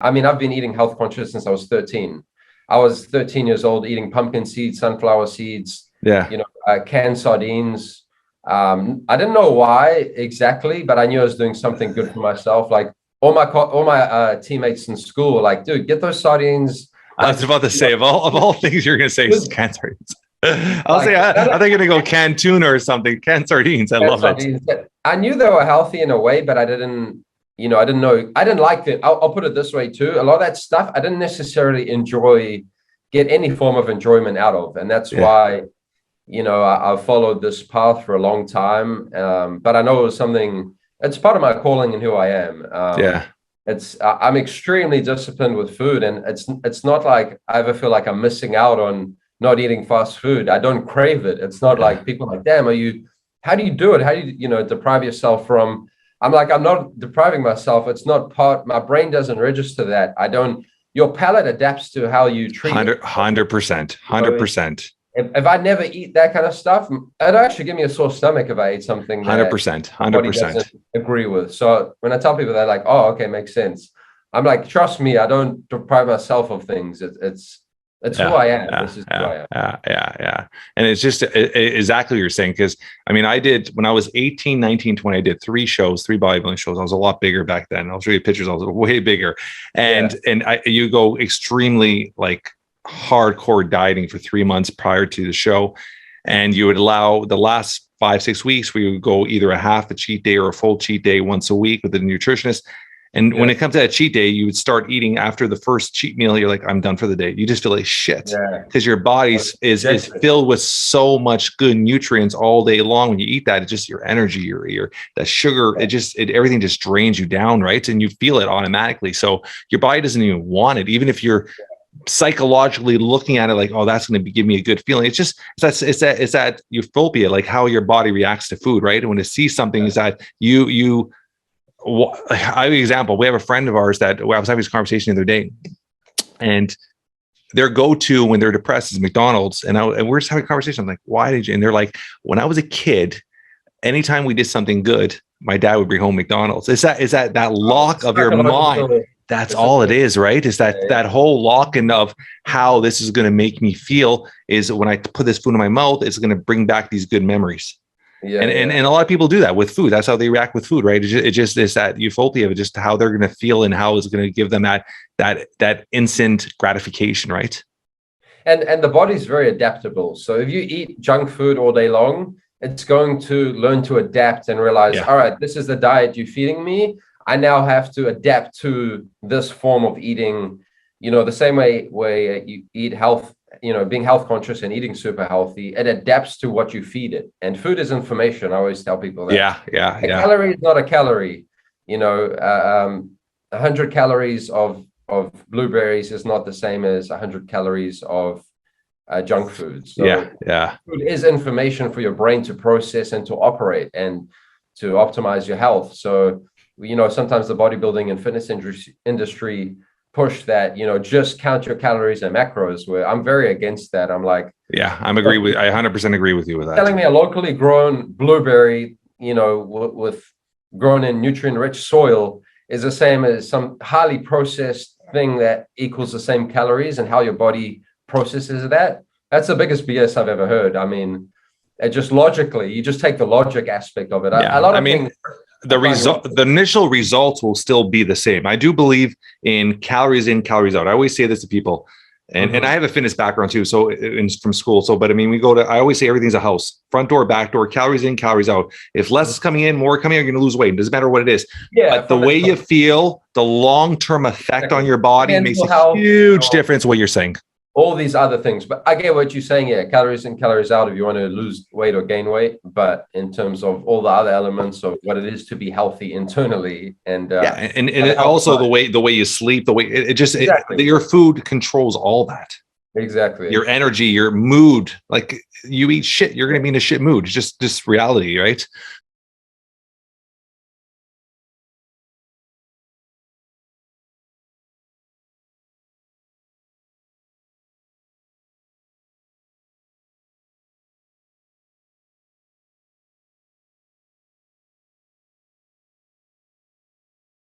I mean, I've been eating health conscious since I was 13. I was 13 years old eating pumpkin seeds, sunflower seeds, Yeah. canned sardines. I didn't know why exactly, but I knew I was doing something good for myself. Like all my teammates in school were like, dude, get those sardines. I Like, was about to say, of all things you're going to say, canned sardines. I'll like say, I think you're going to go canned tuna or something. Canned sardines. I love it. sardines. I knew they were healthy in a way, but I didn't know. I didn't like it. I'll put it this way too. A lot of that stuff I didn't necessarily get any form of enjoyment out of. And that's why, I've followed this path for a long time. But I know it was something, it's part of my calling and who I am. I'm extremely disciplined with food, and it's not like I ever feel like I'm missing out on not eating fast food. I don't crave it. It's not like people are like, damn, how do you do it? How do you, deprive yourself from, I'm like, I'm not depriving myself. It's not my brain doesn't register that. Your palate adapts to how you treat it. 100%. If I never eat that kind of stuff, it'd actually give me a sore stomach if I ate something that 100% doesn't agree with. So when I tell people, they're like, oh, okay, makes sense. I'm like, trust me, I don't deprive myself of things. It's who I am. This is who I am. Yeah. And it's just exactly what you're saying. Because I mean, when I was 18, 19, 20, I did 3 bodybuilding shows. I was a lot bigger back then. I'll show you pictures. I was way bigger. And you go extremely like hardcore dieting for 3 months prior to the show. And you would allow the last 5-6 weeks where you would go either a half a cheat day or a full cheat day once a week with a nutritionist. And when it comes to that cheat day, you would start eating after the first cheat meal. You're like, I'm done for the day. You just feel like shit because your body is filled with so much good nutrients all day long. When you eat that, it's just your energy, your that sugar, everything just drains you down, right? And you feel it automatically. So your body doesn't even want it, even if you're psychologically looking at it like, oh, that's going to give me a good feeling. It's that euphobia, like how your body reacts to food, right? And when it sees something, is that I have an example. We have a friend of ours that I was having this conversation the other day, and their go-to when they're depressed is McDonald's. And we're just having a conversation. I'm like, why did you? And they're like, when I was a kid, anytime we did something good, my dad would bring home McDonald's. Is that lock of your mind? That's all it is, right? Is that whole lock-in of how this is going to make me feel is when I put this food in my mouth, it's going to bring back these good memories. And a lot of people do that with food. That's how they react with food, right? It just is that euphoria of just how they're going to feel and how it's going to give them that instant gratification, right? And the body's very adaptable. So if you eat junk food all day long, it's going to learn to adapt and realize, all right, this is the diet you're feeding me. I now have to adapt to this form of eating, the same way you eat health, being health conscious and eating super healthy, it adapts to what you feed it. And food is information. I always tell people that. A calorie is not a calorie. 100 calories of blueberries is not the same as 100 calories of junk food. So food is information for your brain to process and to operate and to optimize your health. So, sometimes the bodybuilding and fitness industry push that, just count your calories and macros, where I'm very against that. I'm like, I 100% agree with you with that. Telling me a locally grown blueberry, with grown in nutrient rich soil is the same as some highly processed thing that equals the same calories, and how your body processes that. That's the biggest BS I've ever heard. I mean, it just logically, you just take the logic aspect of it. The initial results will still be the same. I do believe in calories in, calories out. I always say this to people, and I have a fitness background too. So from school. But I mean, I always say everything's a house, front door, back door, calories in, calories out. If less is coming in, more coming out, you're going to lose weight. It doesn't matter what it is. But the way you feel, the long-term effect on your body makes a huge difference. What you're saying. All these other things, but I get what you're saying. Calories in, calories out if you want to lose weight or gain weight, but in terms of all the other elements of what it is to be healthy internally, and also the way you sleep, the way your food controls all that. Exactly. Your energy, your mood. Like you eat shit, you're going to be in a shit mood. It's just reality, right?